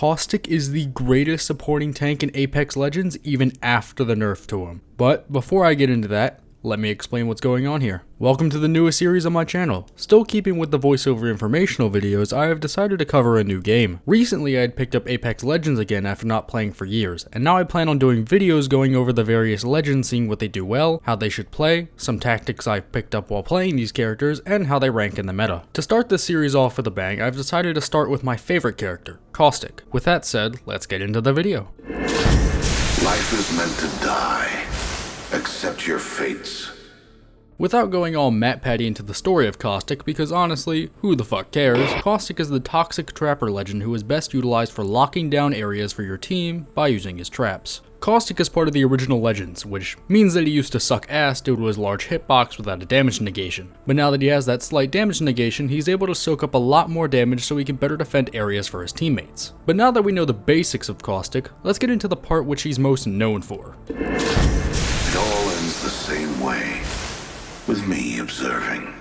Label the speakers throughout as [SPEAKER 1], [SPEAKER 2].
[SPEAKER 1] Caustic is the greatest supporting tank in Apex Legends even after the nerf to him. But before I get into that, let me explain what's going on here. Welcome to the newest series on my channel. Still keeping with the voiceover informational videos, I have decided to cover a new game. Recently I had picked up Apex Legends again after not playing for years, and now I plan on doing videos going over the various legends, seeing what they do well, how they should play, some tactics I've picked up while playing these characters, and how they rank in the meta. To start this series off with a bang, I've decided to start with my favorite character, Caustic. With that said, let's get into the video.
[SPEAKER 2] Life is meant to die. Accept your fates.
[SPEAKER 1] Without going all Matt-Patty into the story of Caustic, because honestly, who the fuck cares, Caustic is the toxic trapper legend who is best utilized for locking down areas for your team by using his traps. Caustic is part of the original legends, which means that he used to suck ass due to his large hitbox without a damage negation. But now that he has that slight damage negation, he's able to soak up a lot more damage so he can better defend areas for his teammates. But now that we know the basics of Caustic, let's get into the part which he's most known for.
[SPEAKER 2] It all ends the same way, with me observing.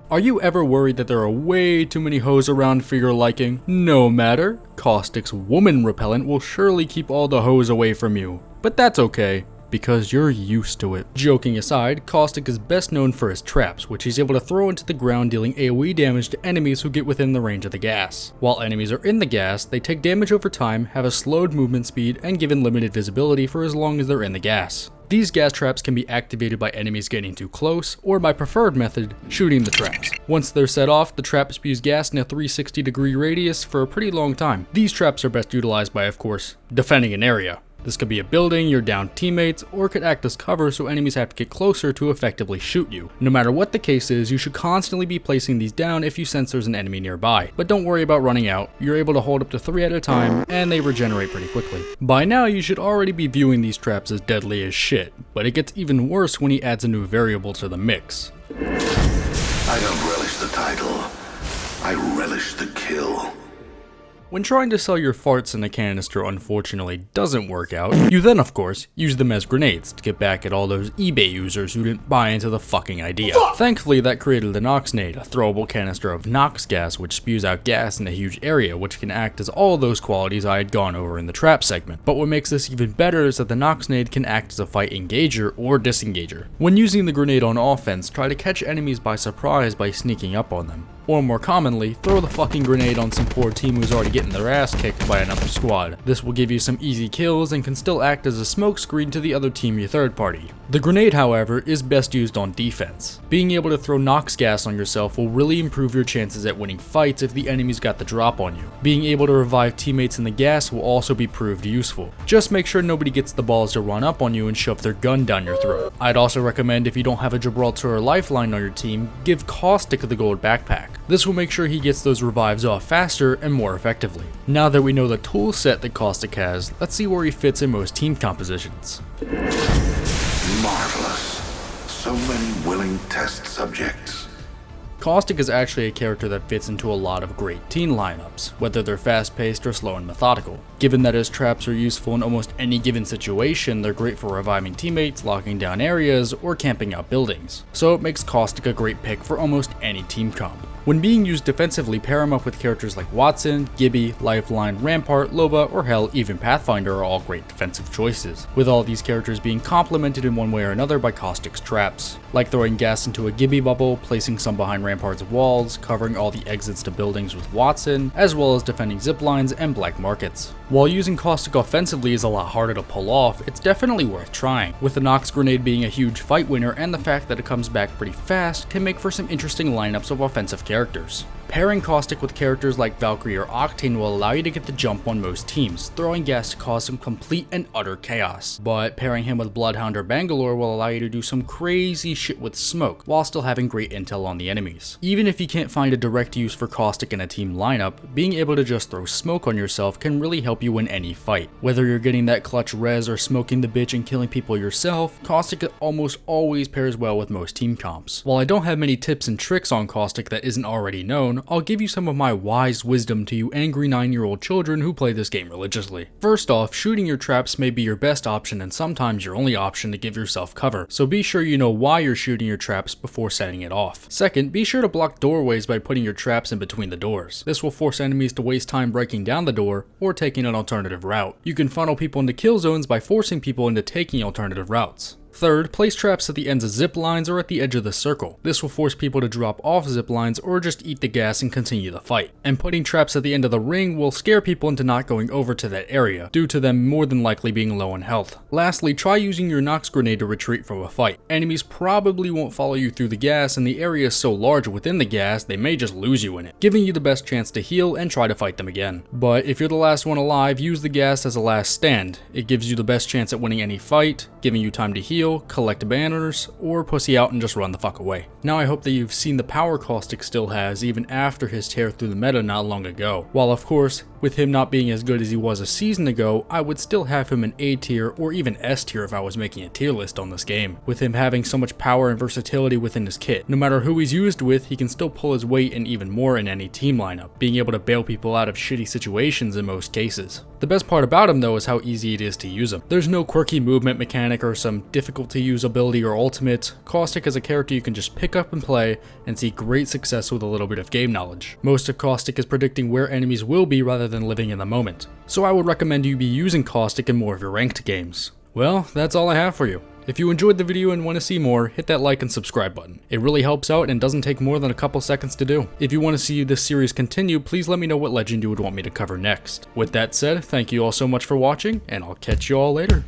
[SPEAKER 1] Are you ever worried that there are way too many hoes around for your liking? No matter, Caustic's woman repellent will surely keep all the hoes away from you. But that's okay, because you're used to it. Joking aside, Caustic is best known for his traps, which he's able to throw into the ground, dealing AoE damage to enemies who get within the range of the gas. While enemies are in the gas, they take damage over time, have a slowed movement speed, and given limited visibility for as long as they're in the gas. These gas traps can be activated by enemies getting too close, or by preferred method, shooting the traps. Once they're set off, the trap spews gas in a 360-degree radius for a pretty long time. These traps are best utilized by, of course, defending an area. This could be a building, your downed teammates, or could act as cover so enemies have to get closer to effectively shoot you. No matter what the case is, you should constantly be placing these down if you sense there's an enemy nearby. But don't worry about running out, you're able to hold up to 3 at a time, and they regenerate pretty quickly. By now you should already be viewing these traps as deadly as shit, but it gets even worse when he adds a new variable to the mix.
[SPEAKER 2] I don't relish the title, I relish the kill.
[SPEAKER 1] When trying to sell your farts in a canister unfortunately doesn't work out, you then of course use them as grenades to get back at all those eBay users who didn't buy into the fucking idea. Thankfully that created the Noxnade, a throwable canister of Nox gas which spews out gas in a huge area, which can act as all those qualities I had gone over in the trap segment. But what makes this even better is that the Noxnade can act as a fight engager or disengager. When using the grenade on offense, try to catch enemies by surprise by sneaking up on them. Or more commonly, throw the fucking grenade on some poor team who's already getting their ass kicked by another squad. This will give you some easy kills and can still act as a smokescreen to the other team, your third party. The grenade, however, is best used on defense. Being able to throw Nox gas on yourself will really improve your chances at winning fights if the enemy's got the drop on you. Being able to revive teammates in the gas will also be proved useful. Just make sure nobody gets the balls to run up on you and shove their gun down your throat. I'd also recommend, if you don't have a Gibraltar or Lifeline on your team, give Caustic the gold backpack. This will make sure he gets those revives off faster and more effectively. Now that we know the tool set that Caustic has, let's see where he fits in most team compositions.
[SPEAKER 2] Marvelous. So many willing test subjects.
[SPEAKER 1] Caustic is actually a character that fits into a lot of great team lineups, whether they're fast-paced or slow and methodical. Given that his traps are useful in almost any given situation, they're great for reviving teammates, locking down areas, or camping out buildings. So it makes Caustic a great pick for almost any team comp. When being used defensively, pair him up with characters like Watson, Gibby, Lifeline, Rampart, Loba, or hell, even Pathfinder are all great defensive choices, with all these characters being complemented in one way or another by Caustic's traps, like throwing gas into a Gibby bubble, placing some behind Rampart's walls, covering all the exits to buildings with Watson, as well as defending zip lines and black markets. While using Caustic offensively is a lot harder to pull off, it's definitely worth trying, with the Nox grenade being a huge fight winner, and the fact that it comes back pretty fast can make for some interesting lineups of offensive characters. Pairing Caustic with characters like Valkyrie or Octane will allow you to get the jump on most teams, throwing gas to cause some complete and utter chaos. But pairing him with Bloodhound or Bangalore will allow you to do some crazy shit with smoke, while still having great intel on the enemies. Even if you can't find a direct use for Caustic in a team lineup, being able to just throw smoke on yourself can really help you win any fight. Whether you're getting that clutch res or smoking the bitch and killing people yourself, Caustic almost always pairs well with most team comps. While I don't have many tips and tricks on Caustic that isn't already known, down, I'll give you some of my wise wisdom to you angry 9-year-old children who play this game religiously. First off, shooting your traps may be your best option and sometimes your only option to give yourself cover, so be sure you know why you're shooting your traps before setting it off. Second, be sure to block doorways by putting your traps in between the doors. This will force enemies to waste time breaking down the door or taking an alternative route. You can funnel people into kill zones by forcing people into taking alternative routes. Third, place traps at the ends of zip lines or at the edge of the circle. This will force people to drop off zip lines or just eat the gas and continue the fight. And putting traps at the end of the ring will scare people into not going over to that area, due to them more than likely being low on health. Lastly, try using your Nox grenade to retreat from a fight. Enemies probably won't follow you through the gas, and the area is so large within the gas they may just lose you in it, giving you the best chance to heal and try to fight them again. But if you're the last one alive, use the gas as a last stand. It gives you the best chance at winning any fight, giving you time to heal, collect banners, or pussy out and just run the fuck away. Now I hope that you've seen the power Caustic still has even after his tear through the meta not long ago. While of course, with him not being as good as he was a season ago, I would still have him in A tier or even S tier if I was making a tier list on this game, with him having so much power and versatility within his kit. No matter who he's used with, he can still pull his weight and even more in any team lineup, being able to bail people out of shitty situations in most cases. The best part about him though is how easy it is to use him. There's no quirky movement mechanic or some difficult to use ability or ultimate. Caustic is a character you can just pick up and play and see great success with a little bit of game knowledge. Most of Caustic is predicting where enemies will be rather than living in the moment. So I would recommend you be using Caustic in more of your ranked games. Well, that's all I have for you. If you enjoyed the video and want to see more, hit that like and subscribe button. It really helps out and doesn't take more than a couple seconds to do. If you want to see this series continue, please let me know what legend you would want me to cover next. With that said, thank you all so much for watching, and I'll catch you all later.